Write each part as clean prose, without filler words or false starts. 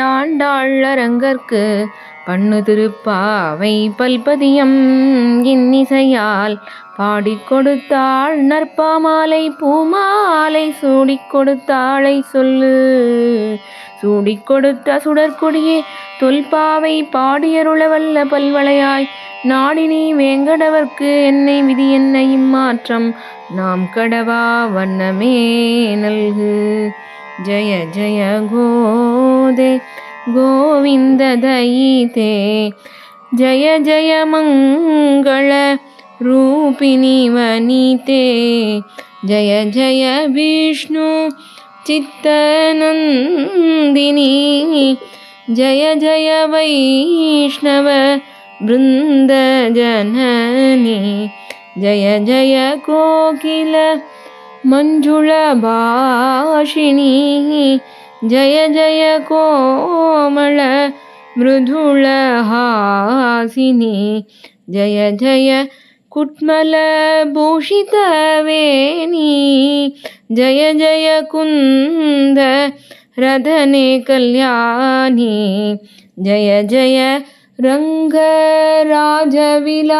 ஆண்டாள் அரங்கற்கு பண்ணு திருப்பாவை பல்பதியம் இன்னிசையால் பாடிக் கொடுத்தாள் நற்பாமாலை பூமாலை சூடிக் கொடுத்தாளை சொல்லு. சூடிக் கொடுத்த சுடற்கொடியே தொல்பாவை பாடியருள வல்ல பல்வளையாய் நாடினி வேங்கடவர்க்கு என்னை விதி என்ன இம்மாற்றம் நாம் கடவா வண்ணமே நல்கு. ஜய ஜய கோதே கோவிந்த தயிதே ஜய ஜய மங்கள रूपिणी वनिते जय जय विष्णु चित्तनन्दिनी जय जय वैष्णव वृन्द जननी जय जय कोकिल मंजुल भाषिणी जय जय कोमल मृदुल हासिनी जय जय कुट्मल भूषित वेणी जय जय कुंद रधने कल्याणी जय जय रंग राजविलासिनी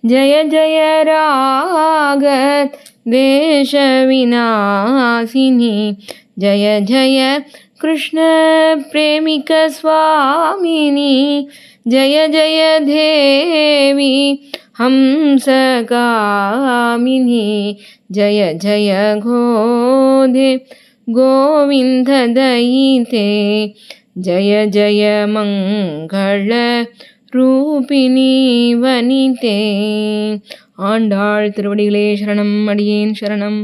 जय जय राग देश विनाशिनी जय जय कृष्ण प्रेमिक स्वामिनी जय जय देवी हंसकामिनी जय जय गोदे गोविंद दयिते जय जय मंगल रूपिणी वनिते. ஆண்டாள் திருவடிகளே சரணம். அடியேன் சரணம்.